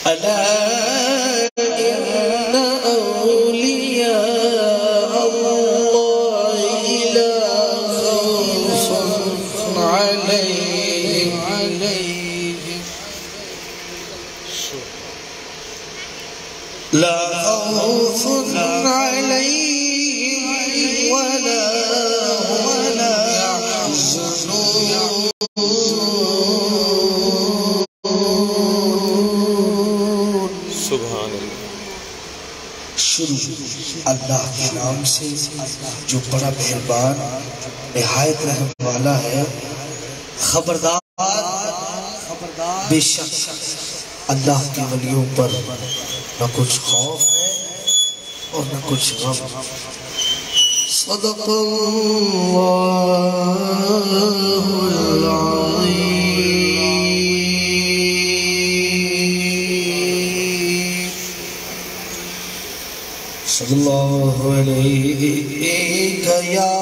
ألا إن أولياء الله لا خوف عليهم لا خوف عليهم ولا هم يحزنون. سبحان اللہ. شروع اللہ کے نام سے جو بڑا مہربان نہایت رحم والا ہے. خبردار بے شک اللہ کے ولیوں پر نہ کچھ خوف ہے اور نہ کچھ غم. صدق اللہ العظیم. صلی اللہ علیہ یا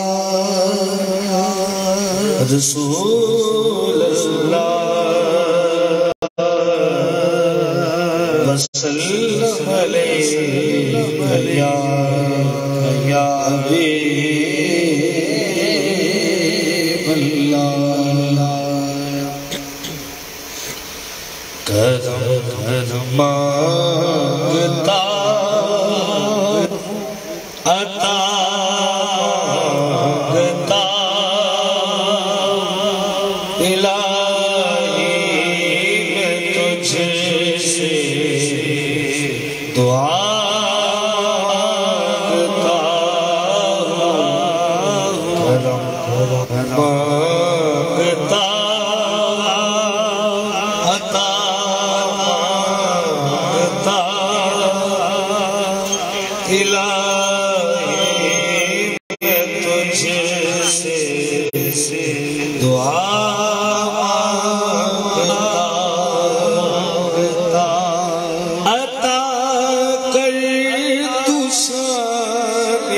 رسول اللہ وسلم علیہ یا حبیب اللہ. کرم مانگتا عطا مانگتا الہی میں تجھ سے دعا مانگتا کرم مانگتا عطا مانگتا الہی میں تجھ سے دعا مانگتا. عطا کر تو شان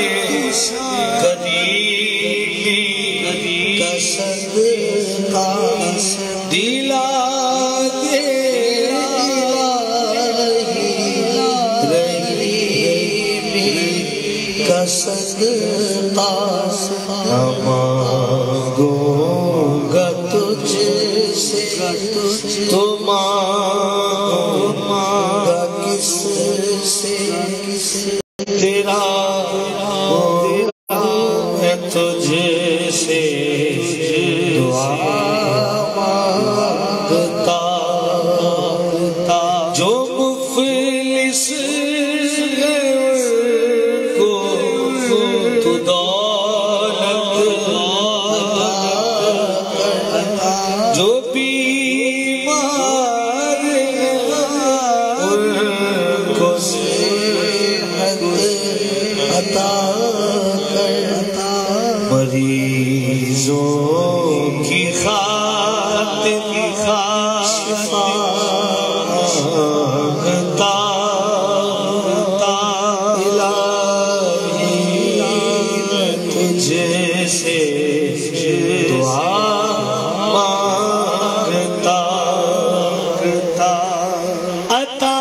قریبی کا صدقہ دلا دے کا صدقہ. نہ مانگوں گا تجھ سے تو مانگوں گا کس سے. تیرا ہے تجھ سے دعا مانگتا. جو مفلس جو بیمار ان کو صحت عطا کرتا. مریضوں کی خاطر شفا مانگتا. الہی میں تجھ سے دعا مانگتا. عطا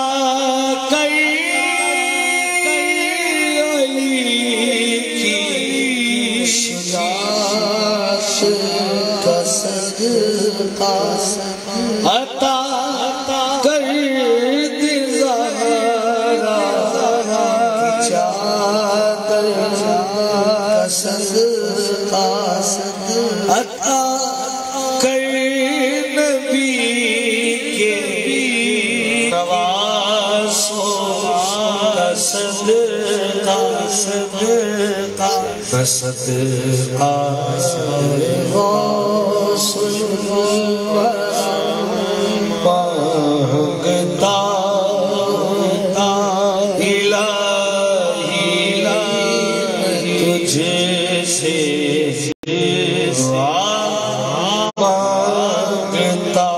کر علی کی شناخت کا صدقہ. عطا کر دے زہرا کی چادر کا صدقہ. عطا کر نبی کے نواسوں کا صدقہ. صدقہ غوث مانگتا. الہی تجھ سے دعا مانگتا.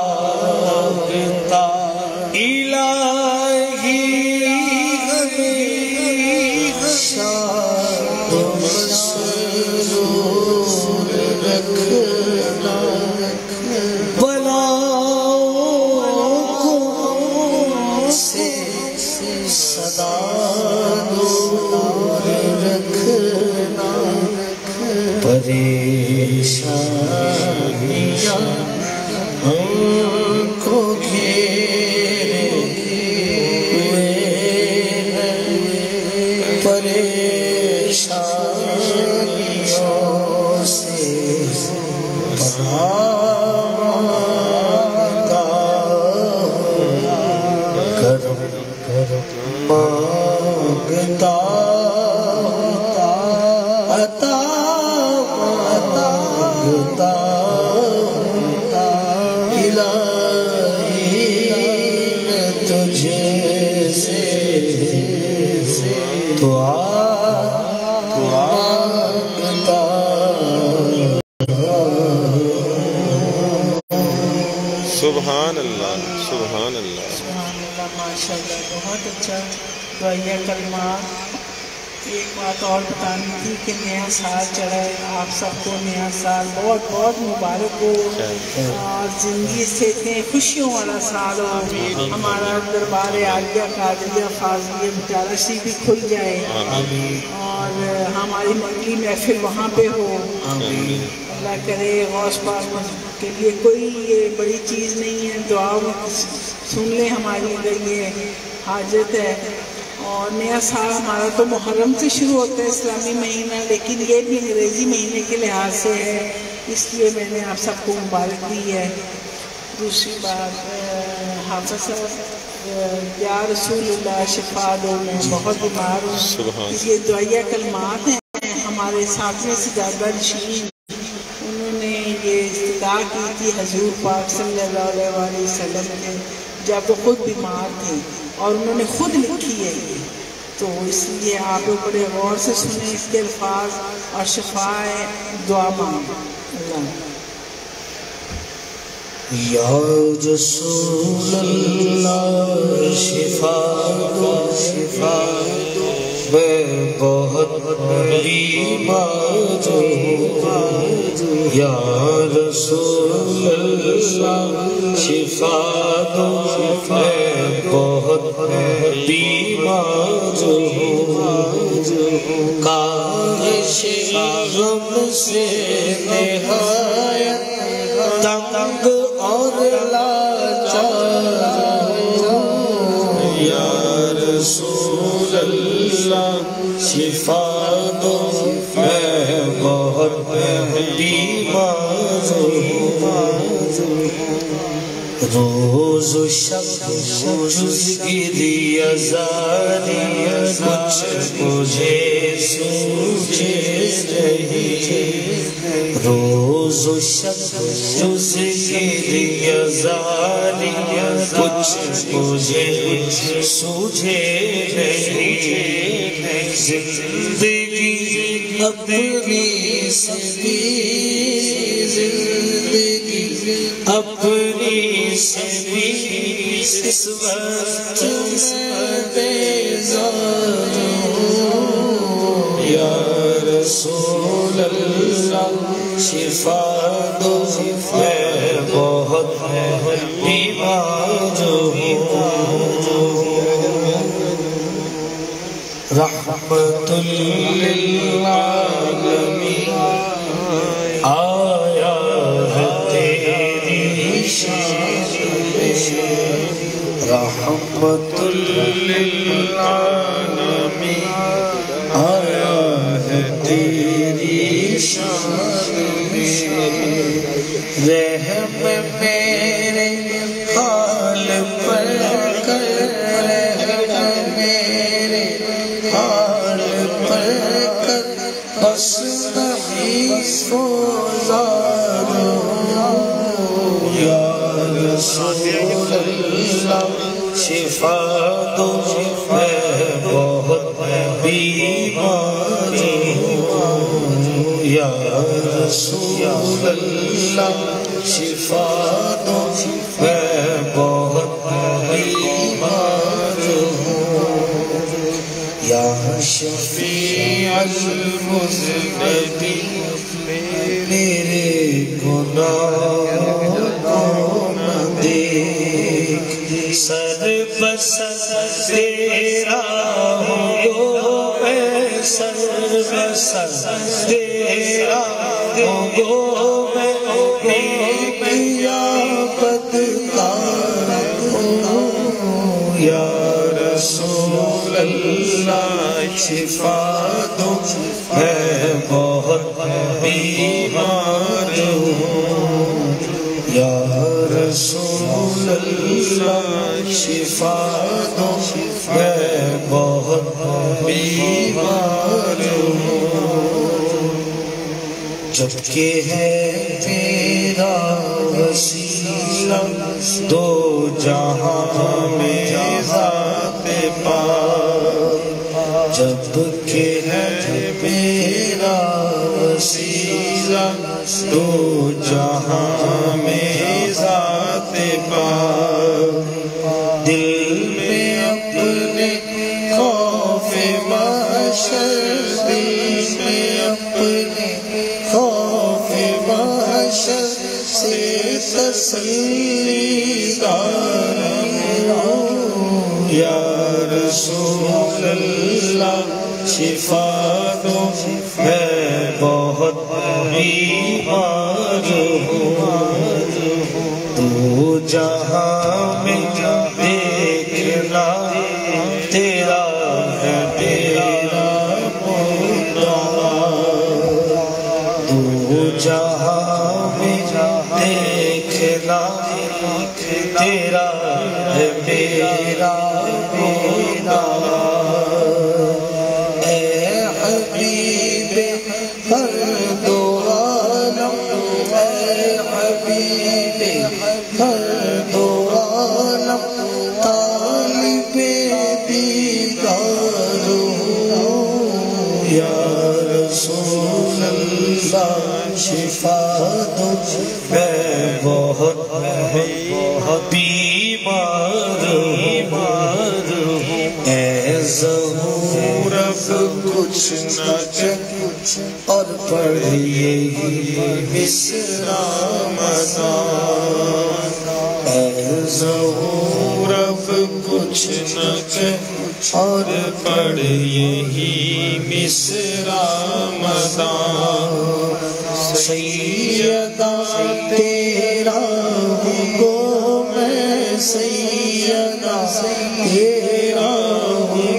الہی ہمیشہ مسرور رکھنا. پریشانیاں ہم کو گھیرے ہوئے ہیں، پریشانیوں سے پناہ مانگتا کرم مانگتا عطا مانگتا الہی میں تجھے سے دعا مانگتا۔ سبحان اللہ، سبحان اللہ، سبحان اللہ، ماشاءاللہ، بہت اچھا دعائیہ کلمات۔ ایک بات اور بتانی تھی کہ نیا سال چڑھا ہے، آپ سب کو نیا سال بہت بہت مبارک ہو اور زندگی سے اتنے خوشیوں والا سال ہو۔ ہمارا دربار عالیہ قادریہ فاضلیہ بٹالہ شریف بھی کھل جائے اور ہماری منگلی محفل وہاں پہ ہو۔ اللہ کرے غوث پاک کے لیے کوئی یہ بڑی چیز نہیں ہے، دعا سن لیں ہماری اگر یہ حاجت ہے۔ اور نیا سال ہمارا تو محرم سے شروع ہوتا ہے اسلامی مہینہ، لیکن یہ بھی انگریزی مہینے کے لحاظ سے ہے، اس لیے میں نے آپ سب کو مبارک دی ہے۔ دوسری بات، حافظ صاحب یا رسول اللہ شفا دو، میں بہت بیمار ہوں۔ یہ دعائیہ کلمات ہیں ہمارے ساتھیوں سے زیادہ نشین، انہوں نے یہ استدعا کی تھی حضور پاک صلی اللہ علیہ وسلم نے جب وہ خود بیمار تھے، اور انہوں نے خود لکھی ہے یہ، تو اس لیے آپ لوگ بڑے غور سے سنیں اس کے الفاظ اور شفا دعا مانگیں۔ اللہ یا رسول اللہ شفا دو، میں بہت بیمار ہوں۔ یا رسول اللہ شفا دو، میں بہت بیمار ہوں۔ کاش غم سے نہایت تنگ اور لاچار ہوں۔ یا رسول اللہ شفا دو، میں بہت بیمار ہوں۔ روز و شب روزگیری ازاری کچھ مجھے سوچے نہیں، روز و شب روزگیری ازاری کچھ مجھے سوچے نہیں، زندگی اپنی سے زندگی اپنی سے اس وقت میں بیزار ہوں۔ یا رسول اللہ شفا دو، میں بہت بیمار ہوں۔ رحمت للعالمین آیا ہے تیری شان میں، رحمت للعالمین آیا ہے تیری شان میں، رحم میرے حال پر کر، رحم میرے حال پر کر، بس نہیں سوزار ہوں۔ یا رسول اللہ شفا دو، میں بہت بیمار ہوں۔ یا رسول اللہ شفا دو، میں بہت بیمار ہوں۔ یا شفیع المذنبین میرے گناہوں کو نہ دیکھ، سر بسر تیرا ہو اے سر بسر تیرا گو میں نیک یا بدکار ہوں یا رسول اللہ شفا دو میں بہت بیمار ہوں یا رسول اللہ شفا دو میں بہت بیمار ہوں جبکہ ہے تیرا وسیلہ دو جہاں میں ذات پاک جبکہ ہے میرا وسیلہ دو جہاں میں ذات پاک دل میں اپنے خوف محشر دل میں اپنے خوف محشر سے تسلی دار ہوں یا رسول اللہ شفا دو میں بہت بیمار ہوں تو جہاں میں دیکھنا تیرا ہے میرا مدعا تو جہاں میں دیکھنا تیرا ہے میرا مدعا اے حبیب ہر دو عالم اے حبیب ہر دو عالم طالب دیدار ہوں یا رسول اللہ شفا دو میں بہت بیمار ہوں اے ظہور اب کچھ نہ چھ اور پڑھیے مصرع مدان اے ظہور اب کچھ نہ چھ اور پڑھیے مصرع مدان سیدہ تیرا گو میں سیدہ تیرا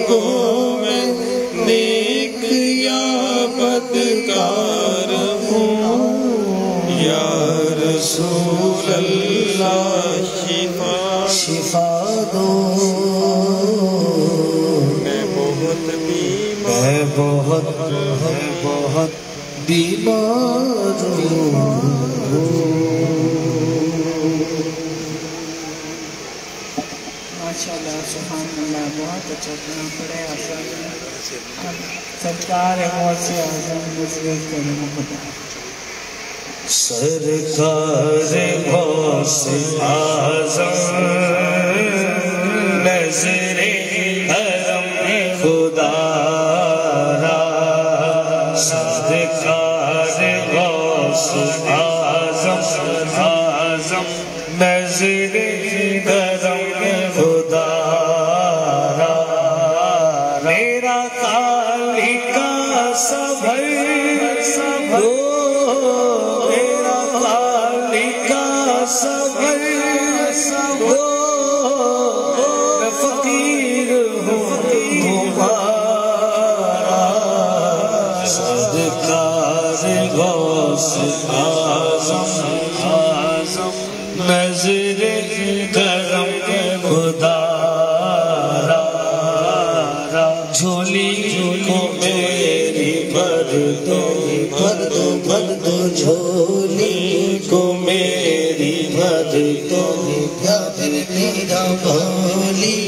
گو میں نیک یا بدکار ہوں یا رسول اللہ شفا دو میں بہت بیمار ہوں ماشاءاللہ سبحان اللہ بہت اچھا کام پڑے سرکار غوث اعظم بزرگ کرم خدا سرکار غوث اعظم نظر کرم خدا را سرکار غوث اعظم نظر کرم خدا را میرا خالق کا صبر میرا خالق کا صبر میں فقیر ہوں تمہارا سرکار غوث اعظم نظر کرم خدا را جھولی کو میری بھر دو جھولی کو میری بھر دو یا پھر میرا بھولی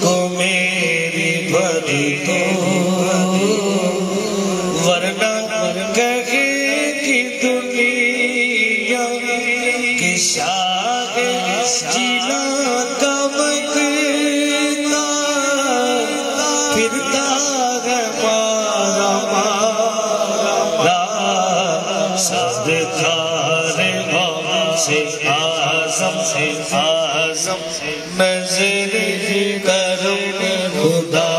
کو میری بھر دو ورنہ کہے کہ دنیا کی شاہ جینا کا وقتا پھرتا ہے مارا سرکار غوث اعظم نظر کرم خدا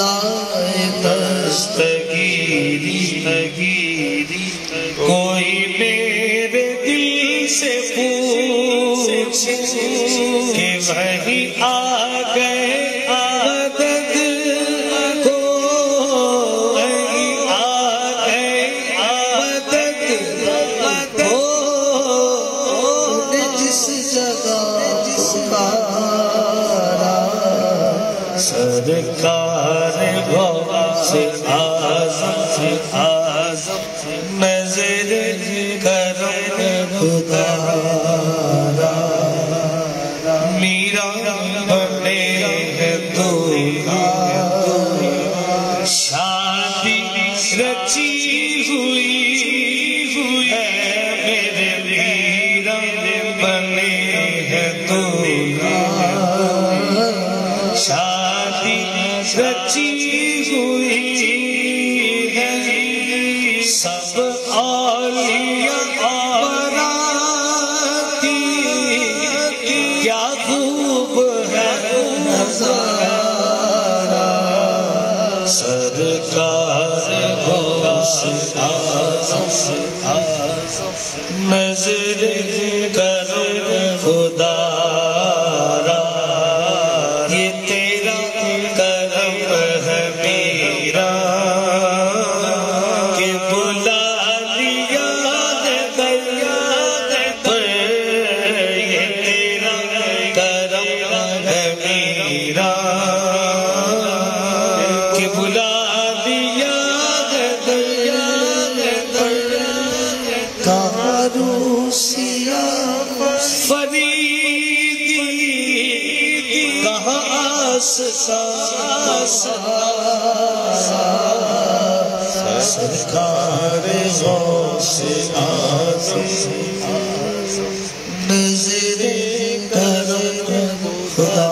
جائے دستگیری کوئی میرے دل سے پوچھے کہ وہی آ گئے مدد کو، وہی آ گئے مدد کو، جس جگہ پکارا سرکار غوث اعظم نظر کرم خدا میرا بنے ہے دولہا شادی رچی ہوئی ہے میرے میرا بنے ہے دولہا شادی رچی ہوئی ہے سب اولیاء باراتی کیا خوب ہے نظارہ سرکار غوث اعظم نظر کرم خدا یہ تیرا کرم ہے میرا کہ بلا لیا دریا پر یہ تیرا کرم ہے میرا کہ بلا لیا دریا کاروسیا فریدی کہاں سرکار غوث اعظم نظر کرم خدا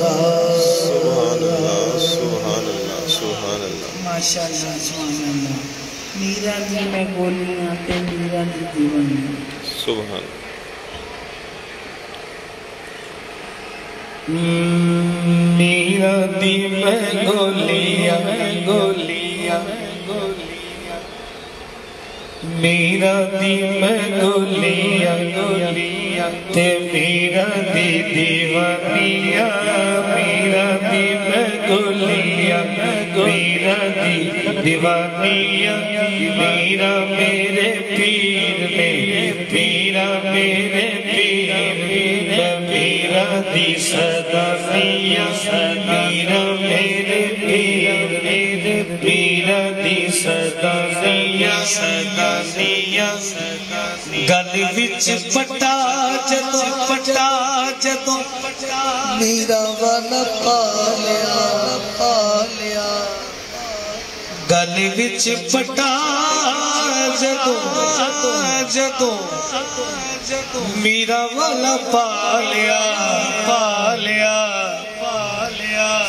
سبحان اللہ سبحان اللہ سبحان اللہ ماشاءاللہ سبحان اللہ میرا دی میں گولیاں تے میرا دی دیوانی سبحان میرا دی میں گولیاں میرا دی میں گولیاں تے میرا دی دیوانیاں میرا دی میں گولیاں میرا دی دیوانیاں میرا میرے پیر میرا میرے پیر میرا دی صدانیہ میرا میرے پیر میرا دی صدانیہ گل وچ پٹا جدوں میرا والا پالیا گل وچ پٹا جدوں میرا والا پالیا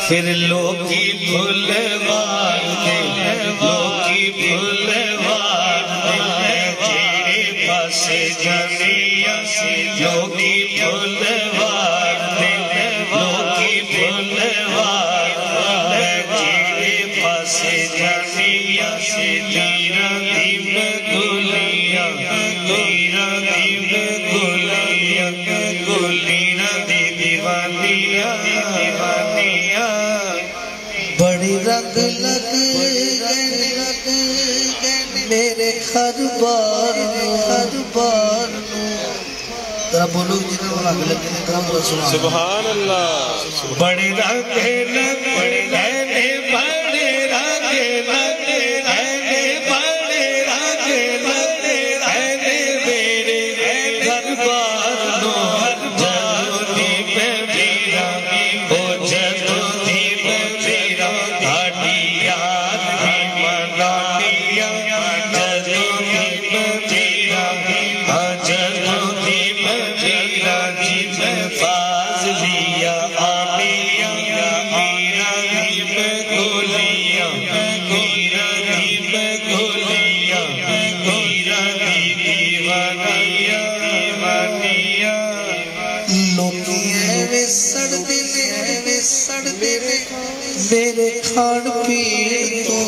پھر لوکی بھلوان دے جیڑے پاسے جانیا لوکی بھلوان دے جیڑے پاسے جانیا تیرا دیم گولیاں تیرا دیم گولیاں گولیاں دی دیوانیاں بڑی رنگ لگ میرے ہر بار ترا بولو جنہوں رنگ لگے نے کام رسول سبحان اللہ بڑی رنگ لگ بڑی رنگ میرے دربار نو جدوں دی میں میرا او جدوں دی میں میرا ہاڈی یاد بھی منانیاں جدوں دی میں میرا جدوں دی میں میرا جی میں فاضلیاں آمیاں میرا دی میں کھان پین تو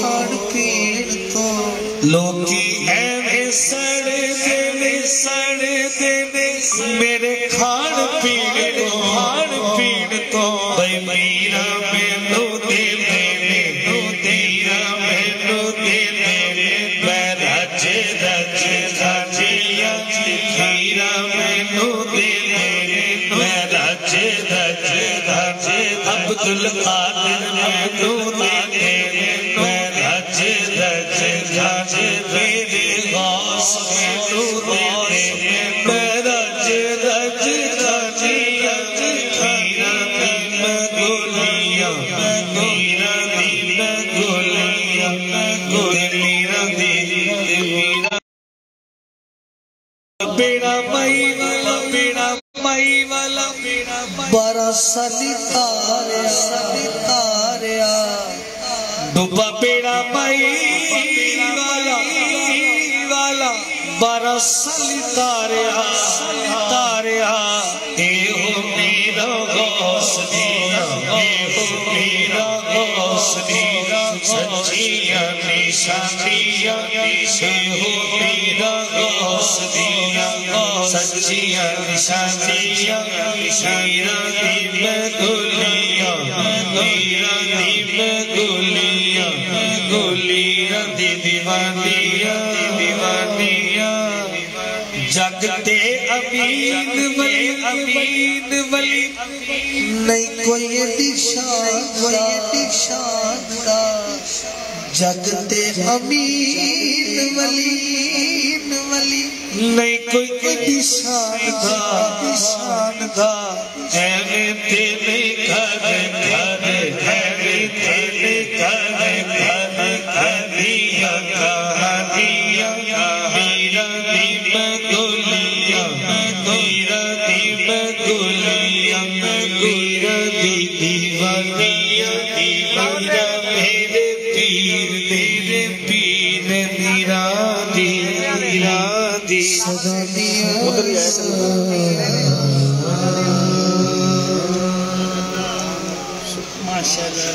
لوکی ایویں سڑے دے میرے کھان پین تو بھئی میرا مینو دے میں رج دھجیا میرا مینو دے میں رج عبدالقادر مینو دے میں رج میرے غوث مینو دے میں رج میرا دل گولیاں میرا دل گولیاں میرا دل بیڑا مائی والا بارہ سالی تاریا ڈوبا بیڑا مائی والا 12 سال تاریا اے ہو میرا غوث دیا میرا غوث دیا سچیاں نشانیاں اے ہو میرا غوث دیا سچیاں نشانیاں میرا دل گولیاں میرا دل گولیاں دیوانیاں جگتے امین ولی نہیں کوئی شان دا جگتے امین ولی نہیں کوئی شان دا ایویں تیرے گھر ایویں تیرے گھر دیا کہانیاں میرا دل گولیاں میرا دل گولیاں میرا دل دیوانیاں میرے پیر نیرادی ماشاءاللہ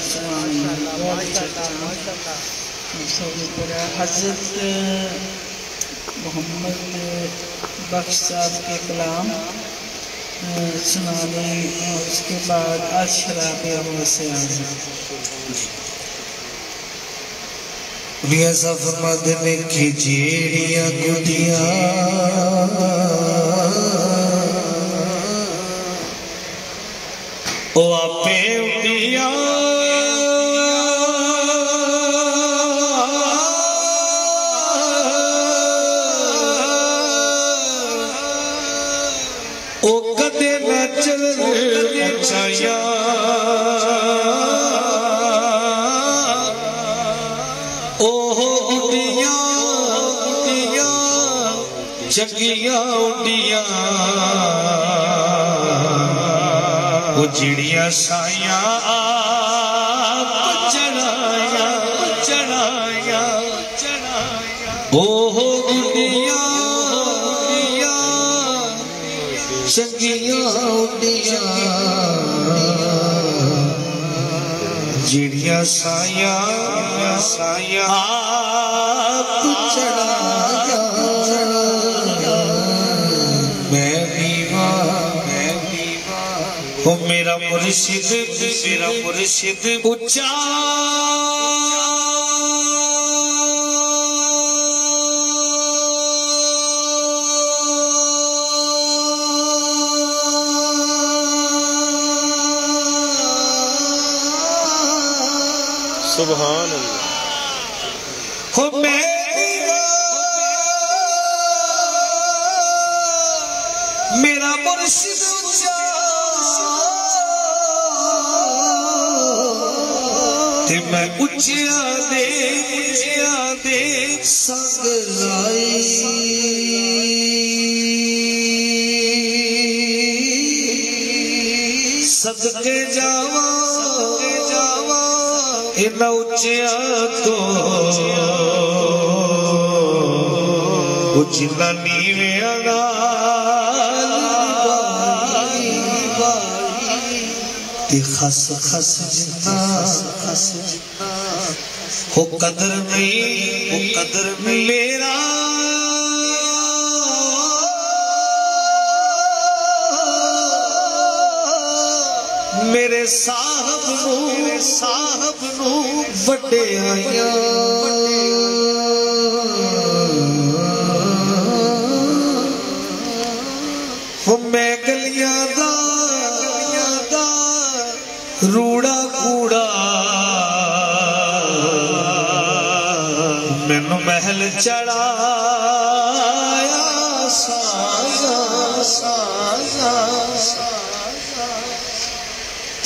حضرت محمد بخش صاحب کے کلام سنانے اور اس کے بعد اشراف اول سے آگے ریاضہ فرماتے نے کہ جیڑیاں گدیاں او آپے اٹھیاں او کدے نہ چل اچھایا چنگیاں اڈیاں وہ جڑیاں سائیاں آپ چڑھایا اوہ اڈیاں چنگیاں اڈیاں جڑیاں سائیاں آپ چڑھایا وہ میرا مرشد اچھا سبحان اللہ ہو میرا مرشد اچھا تے میں اچھیا دے سنگ لائی صدقے جاواں انہاں اچھیا تو اچھنا نیویں تے خس جتنا ہو قدر میرا میرے صاحب نو وڈے آیا وہ میں گلیاں دا روڑا کوڑا مینوں محل چڑھایا سازا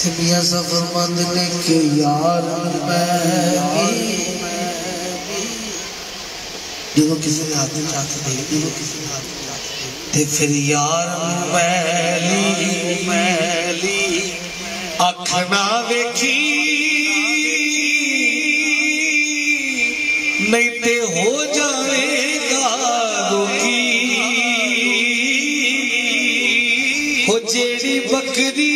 میاں صاحب فرماندے نے کہ یار میں جدوں کسی نے ہاتھ چاہتے تے پھر یار میلی اکھ نہ ویکھی نہیں تے ہو جائے گا روکی ہو جیڑی بکری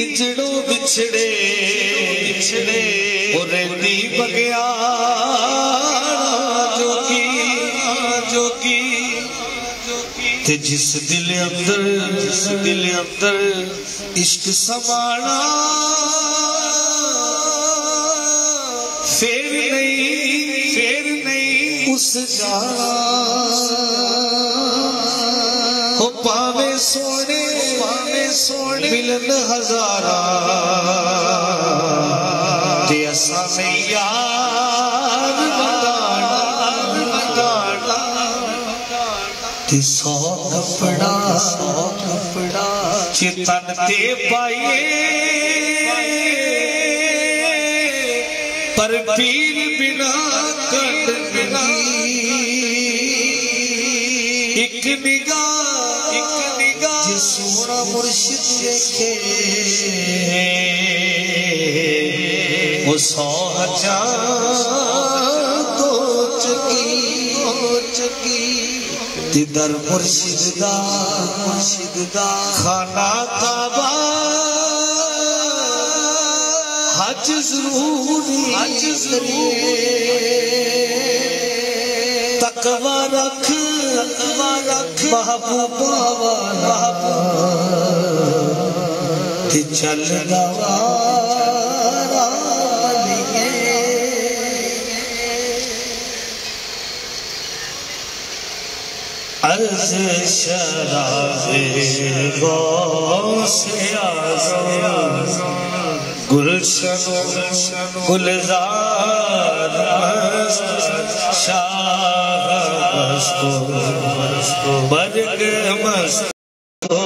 اجڑوں بچھڑے اور رہتی بگیار جوگی تے جس دل اندر عشق سمانا پھر نہیں اس جانا ہو پاوے سونے ملن ہزارہ تے اساں نہیں یار بتانا تے سو کپڑا چتن تے پائیے پر پیر بنا کٹ بنا ایک نگاہ سونا مرشد دیکھے وہ 100,000 تو چکی در مرشد دا خانہ کعبہ حج ضروری تقوی رکھ محبوبہ والا تے چل گوارا لیے عرض شراب غوث اعظم گلشن گلزار شاہ برگ مستو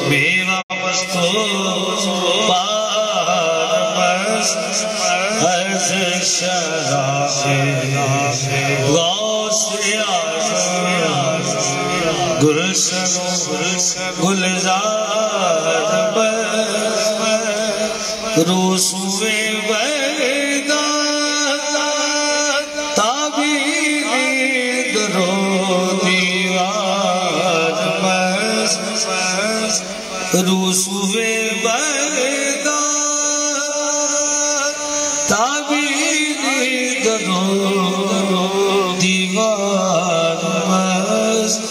میوہ مستو پار مست عرض شراب غوث اعظم گلشن گلزار روسوے ویدہ تابیر درو دیوار مست روسوے ویدہ تابیر درو دیوار مست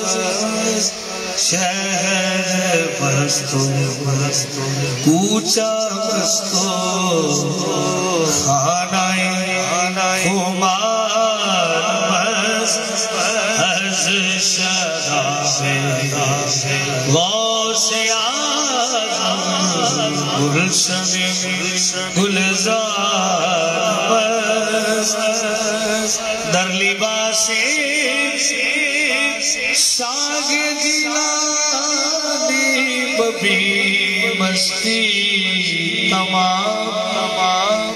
شہر مستو کوچا مستو خانہ خمار مست عرض شراب غوث اعظم گلشن گلزار مست در لباس ساگ جلانی ببی مستی تمام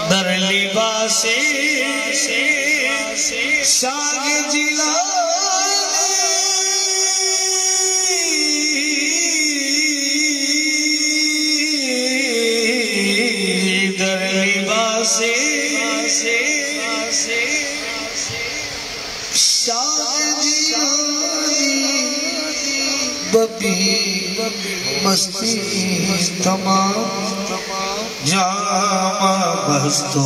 در لباس ساگ جلانی در لباس ببی مستی تمام جامع بستو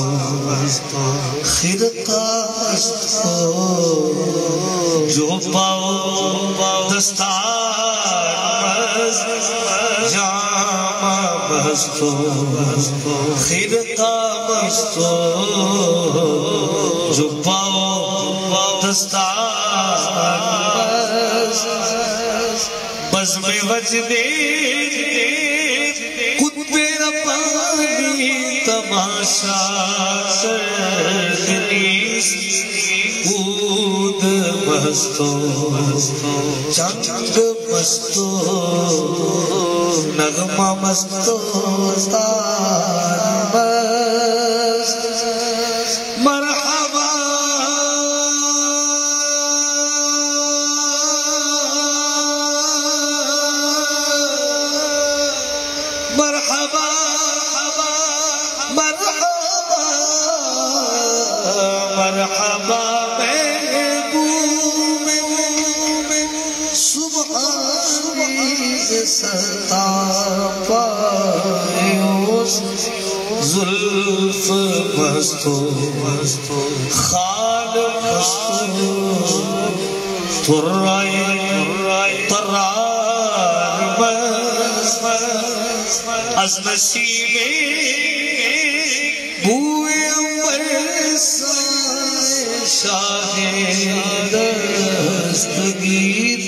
خرقہ بستو جو پاؤ دستار جامع بستو خرقہ بستو جو پاؤ دستار بزم وجدے کتے رپانی تماشا سردنیس اود مستو چنگ مستو نغمہ مستو ستار مست مرحبا مرحبا مرحبا مرحبا محبوب سبحانی ستا پایوس زلف مستو خال مستو ترائی ترار مست از نسیم بوئے امبر سائے شاہ دستگیر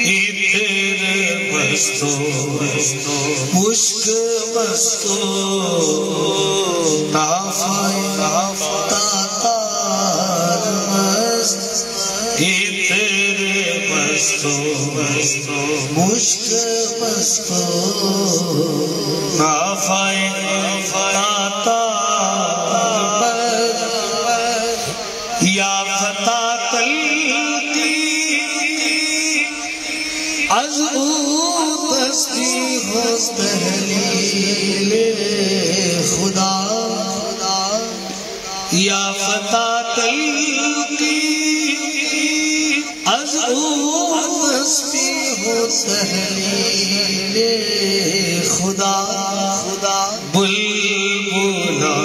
عطر مستو مشک مستو نافائی تاتار مست عطر مستو مشک مستو نافائی تاتار یا فتح تلقی از او تصدیق تحلیل خدا یا فتح تلقی از او تصدیق تحلیل خدا بلبلا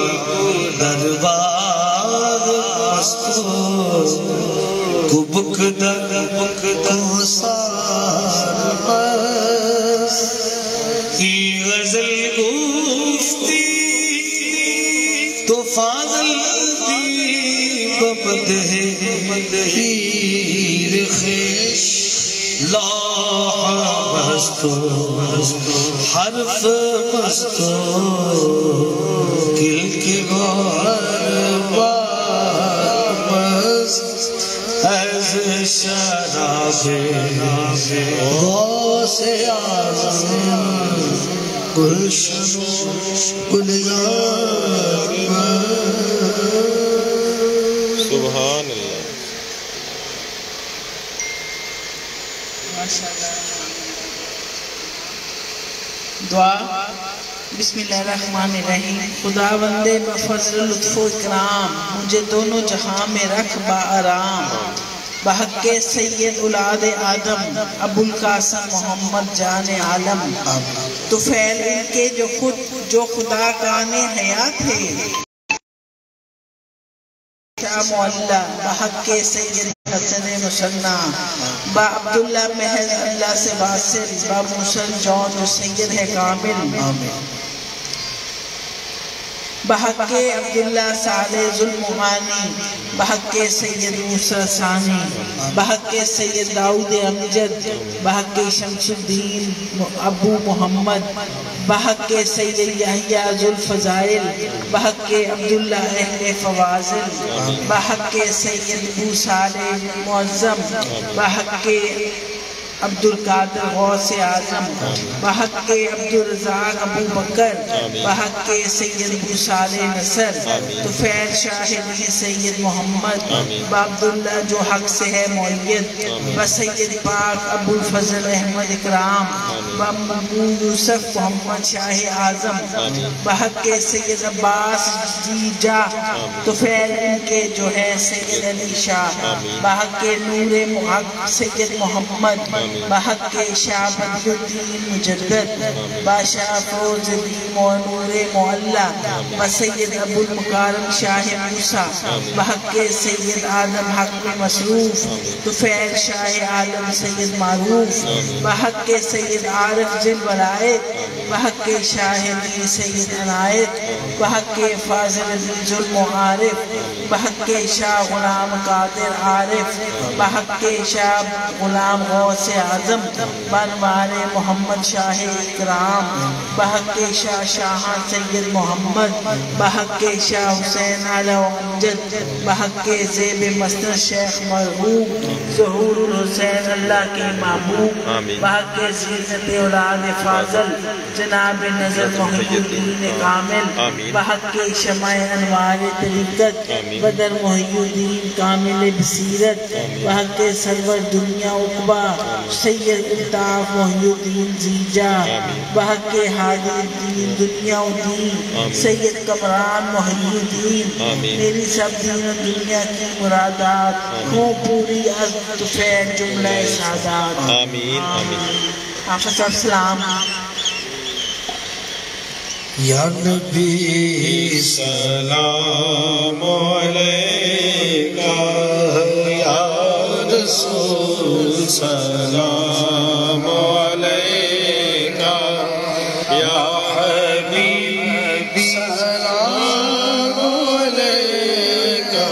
دربار مستو کبک در سار مست ای غزل گفتی تو فاضل دی بمدح پیر خیش لاح مستو حرف مستو کل کے بار مست از شراب غوث اعظم گلشن گلیان سبحان اللہ دعا بسم اللہ الرحمن الرحیم خدا بندے بفضل لطف و اکرام مجھے دونوں جہاں میں رکھ با آرام بحق سید اولاد آدم ابو القاسم محمد جان عالم تو فعل ان کے جو خدا کانے حیات تھے شاہ معلّہ بحق سید حسن مسنہ با عبداللہ محض اللہ سے واصل با موسیٰ جون جو سید ہے کامل بحق عبداللہ صالح ظلمانی بحق سید موسیٰ ثانی بحق سید داؤد امجد بحق شمس الدین ابو محمد بحق سید یحییٰ ذوالفضائل بحق عبداللہ اہل فواضل بحق سید ابو صالح معظم بحق عبد القادر غوث اعظم بحق عبد الرزاق ابو بکر بحق سید ابو صالح نصر تو فعل شاہد ہے سید محمد عبداللہ جو حق سے ہے مؤید بسید پاک ابو الفضل احمد اکرام ابو یوسف محمد شاہ اعظم بحق سید عباس جی جا تو فعل ان کے جو ہے سید علی شاہ بحق نور محق سید محمد بحق شاہ بدرالدین مجدد بادشاہ فروز دین و نور معلا بسید ابو المکارم شاہ موسیٰ بحق سید آدم حق مصروف طفیل شاہ عالم سید معروف بحق سید عارف ذل ولایت بحق شاہ علی سید عنایت بحق فاضل علی ظلم و عارف بحق شاہ غلام قادر عارف بحق شاہ غلام غوث اعظم بنوار محمد شاہ اکرام بحق شاہ شاہاں سید محمد بحق شاہ حسین علی امجد بحق زیب مستر شیخ مرحوم ظہور الحسین اللہ کے محبوب بحق زینت اولاد فاضل جناب نظر محی الدین کامل بحق شمع انوار طریقت بدر محی الدین کامل بصیرت بحق سرور دنیا عقبہ سید الطاف محی الدین زیجا بحق حاضر الدین دنیا الدین سید کمران محی الدین میری سب دین دنیا کی مرادات ہوں پوری از طفیل جملہ سعادات آمین آمین حافظ السلام یا نبی سلام علیکہ یا رسول سلام علیکہ یا حبیب سلام علیکہ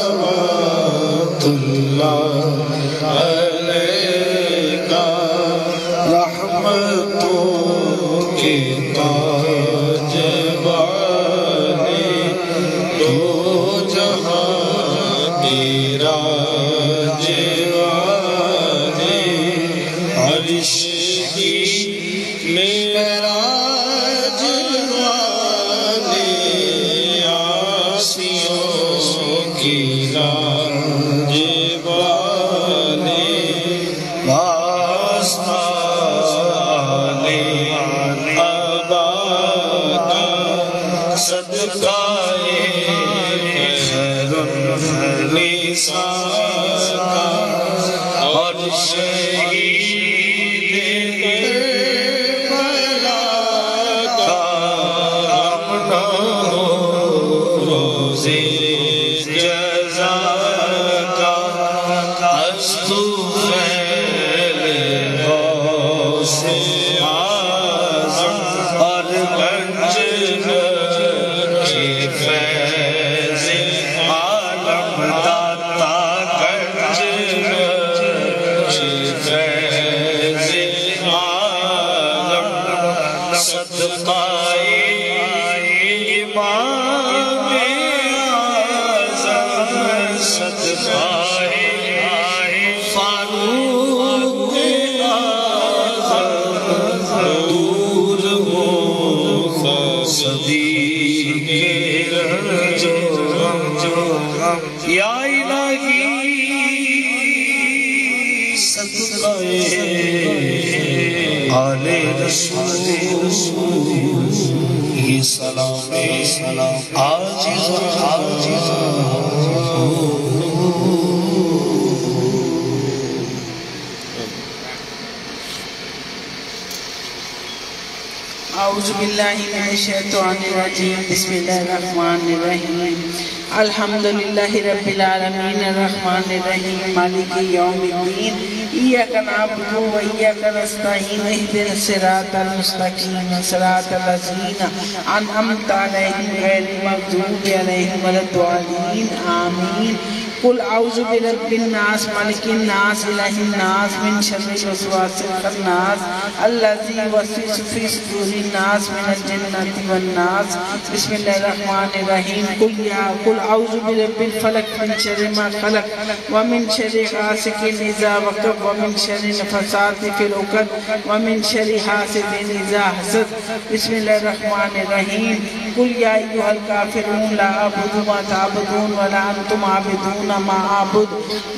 صلوات اللہ علیکہ رحمتوں کے تاج والے دو جہاں کی راج والے عرش کی معراج والے عاصیوں کی لاج والے صدقائے خیر النساء کا اور شہید کربلا کا اپنا روز جزا کا استو خیل غوث اعظم اور گنج فیض عالم داتا گنج فیض عالم صدقائے امام اعظم صدقائے فاروق اعظم دور ہو صدیق یا الہی صدقائے آل رسول یہ سلام عاجز اعوذ باللہ من الشیطان الرجیم بسم اللہ الرحمن الرحیم الحمدللہ رب العالمین الرحمن الرحیم مالک یوم الدین ایاک نعبد و ایاک نستعین اهدنا الصراط المستقیم صراط الذین انعمت علیہم غیر المغضوب علیہم ولا الضالین آمین قل اعوذ برب الناس ملک الناس الہ الناس من شر الوسواس الخناس الذی یوسوس فی صدور الناس من الجنۃ والناس بسم اللہ الرحمن الرحیم قل اعوذ برب الفلق من شر ما خلق ومن شر غاسق اذا وقب ومن شر النفاثات فی العقد ومن شر حاسد اذا حسد بسم اللہ الرحمن الرحیم قل یا ایھا الکافرون لا اعبد ما تعبدون ولا انتم عابدون ما اعبد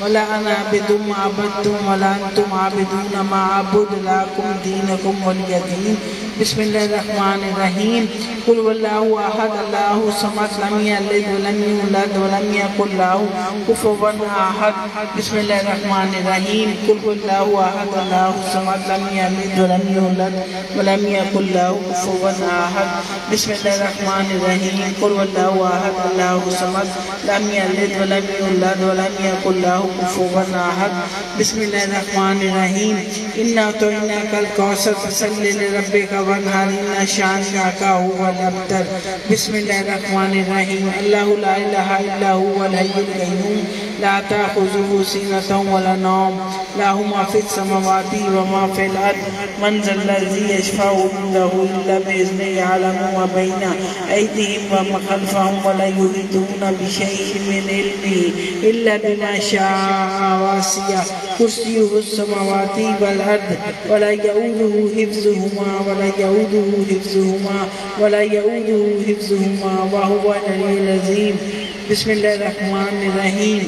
ولا انا اعبد ما عبدتم ولا انتم عابدون ما اعبد لكم دينكم ولي دين بسم اللہ الرحمن الرحیم قل واللہ احد اللہ الصمد لم یلد ولم یولد ولم یکن لہ کفوا احد بسم اللہ الرحمن الرحیم قل واللہ احد اللہ الصمد لم یلد ولم یولد ولم یکن لہ کفوا احد بسم اللہ الرحمن الرحیم قل واللہ احد اللہ الصمد لم یلد ولم یولد ولم یکن لہ کفوا احد بسم اللہ الرحمن الرحیم انا اعطیناک الکوثر فصل لربک وانحر ان شانئک هو الابتر بسم اللہ الرحمن الرحیم اللہ لا الہ الا هو الحی القیوم لا تأخذه سنة ولا نوم له ما في السماوات وما في الأرض من ذا الذي يشفع عنده إلا بإذنه يعلم ما بين أيديهم وما خلفهم ولا يحيطون بشيء من علمه إلا بما شاء وسع كرسيه السماوات والأرض ولا يؤوده حفظهما ولا يؤوده حفظهما وهو العلي العظيم بسم اللہ الرحمن الرحیم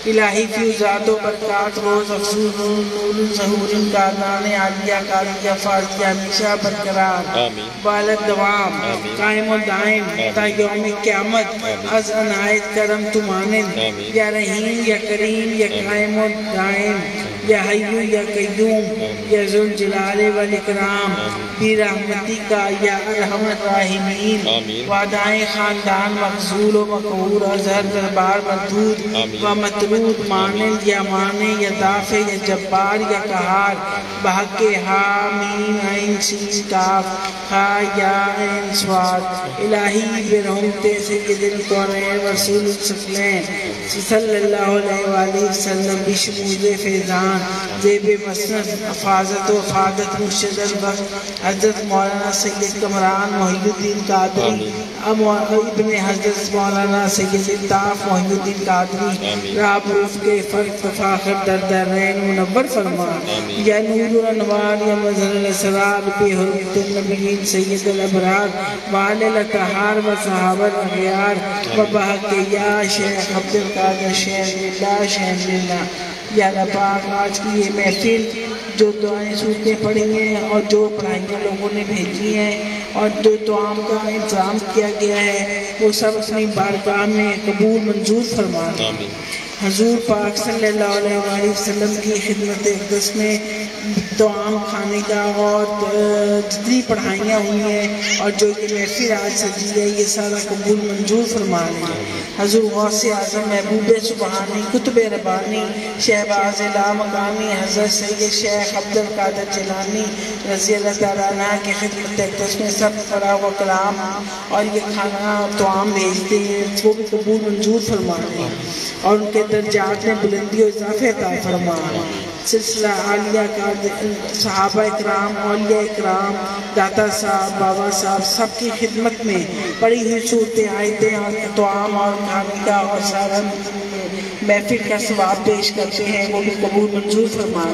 الہی فیوزات و برکات روز افسوس نور ظہور کارنان عالیہ قاضیہ فاضیہ ہمیشہ برقرار بالت دوام قائم و دائم تا یوم قیامت از عنایت کرم تو مانند یا رحیم یا کریم یا قائم و دائم یا حیو یا قیوم یا ذوالجلال والاکرام بی رحمتی کا یا ارحم الراحمین وعدائیں خاندان مقصول و مقہور ازہر دربار مردود و مطلوب مانند یا مانے یا دافع یا جبار یا قہار بحق حامین عین سین کاف خا یا عین سواد الہی برحمت سید القرآن رسول السلام صلی اللہ علیہ وآلہ وسلم بشمول فیضان زیب مسند حفاظت و افادت مرشد الوقت حضرت مولانا سید کمران محی الدین قادری ابن حضرت مولانا سید الطاف محی الدین قادری راب روف کے فرق فاخر در درین منور فرما یا نور الانوار یا مظہر الاسرار بے حرمت النبیین سید الابرار وعلی الاتحار و صحابت اغیار و بحق یا شیخ عبدالقادر شیخ اللہ شیخ اللہ یا اللہ پاک آج کی یہ محفل جو دعائیں صورتیں پڑھی ہیں اور جو پڑھائیاں لوگوں نے بھیجی ہیں اور جو دعاؤں کا انتظام کیا گیا ہے وہ سب اپنی بارگاہ میں قبول منظور فرمائیں حضور پاک صلی اللہ علیہ وآلہ وسلم کی خدمت اقدس میں دعام کھانے کا اور جتنی پڑھائیاں ہوئی ہیں اور جو یہ محفل آج سجی ہے یہ سارا قبول منظور فرما لیں حضور غوث اعظم محبوب سبحانی قطب ربانی شہباز لامقامی حضرت سید شیخ عبدالقادر جیلانی رضی اللہ تعالیٰ عنہ کی خدمت اقدس میں سب فراغ و کلام اور یہ کھانا دعام بھیجتے ہیں وہ بھی قبول منظور فرما لیں اور ان کے درجات میں بلندی و اضافہ عطا فرما سلسلہ عالیہ کا صحابہ اکرام اولیاء اکرام داتا صاحب بابا صاحب سب کی خدمت میں پڑھی ہوئی صورتیں آیتیں اور دعام اور کھانے کا اور سارا محفل کا ثواب پیش کرتے ہیں وہ بھی قبول منظور فرما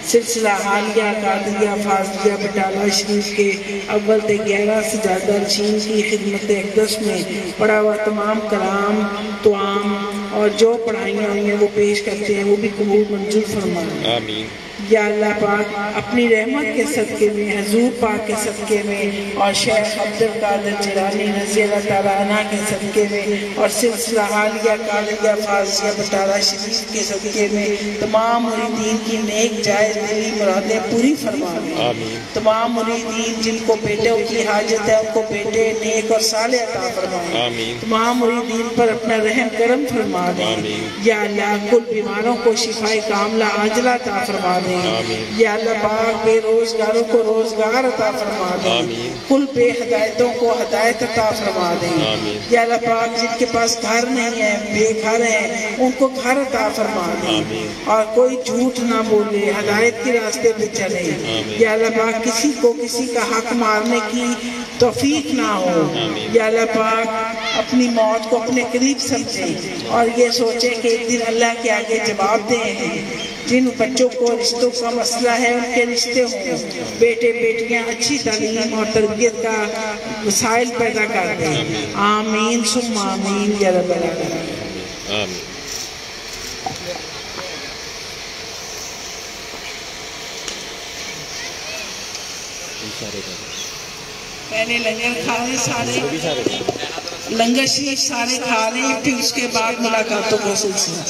سلسلہ عالیہ قادریہ فاضلیہ بٹالہ شریف کے اول تے 11 سجادہ نشین کی خدمت اقدس میں پڑھا ہوا تمام کلام دعام اور جو پڑھائیاں ہوئی ہیں وہ پیش کرتے ہیں وہ بھی قبول منظور فرمائیں آمین یا اللہ پاک اپنی رحمت کے صدقے میں حضور پاک کے صدقے میں اور شیخ عبدالقادر جیلانی رضی اللہ تعالیٰ عنہ کے صدقے میں اور سلسلہ عالیہ قادریہ فاضلیہ بٹالہ شریف کے صدقے میں تمام مریدین کی نیک جائز دلی مرادیں پوری فرما دیں تمام مریدین جن کو بیٹوں کی حاجت ہے ان کو بیٹے نیک اور صالح عطا فرمائیں تمام مریدین پر اپنا رحم کرم فرما دیں یا اللہ کل بیماروں کو شفاء کاملہ عاجلہ عطا فرما دیں یا اللہ پاک بے روزگاروں کو روزگار عطا فرما دیں کل بے ہدایتوں کو ہدایت عطا فرما دیں یا اللہ پاک جن کے پاس گھر نہیں ہے بے گھر ہیں ان کو گھر عطا فرما دیں اور کوئی جھوٹ نہ بولے ہدایت کے راستے پہ چلے یا اللہ پاک کسی کو کسی کا حق مارنے کی توفیق نہ ہو یا اللہ پاک اپنی موت کو اپنے قریب سمجھیں اور یہ سوچیں کہ ایک دن اللہ کے آگے جواب دیں جن بچوں کو رشتوں کا مسئلہ ہے ان کے رشتے ہوں بیٹے بیٹیاں اچھی تعلیم اور تربیت کا وسائل پیدا کر دیں آمین ثم آمین یا رب العالمین پہلے لنگر کھا رہے سارے، لنگر شریف سارے کھا رہے، پھر اس کے بعد ملاقاتوں کا سلسلہ.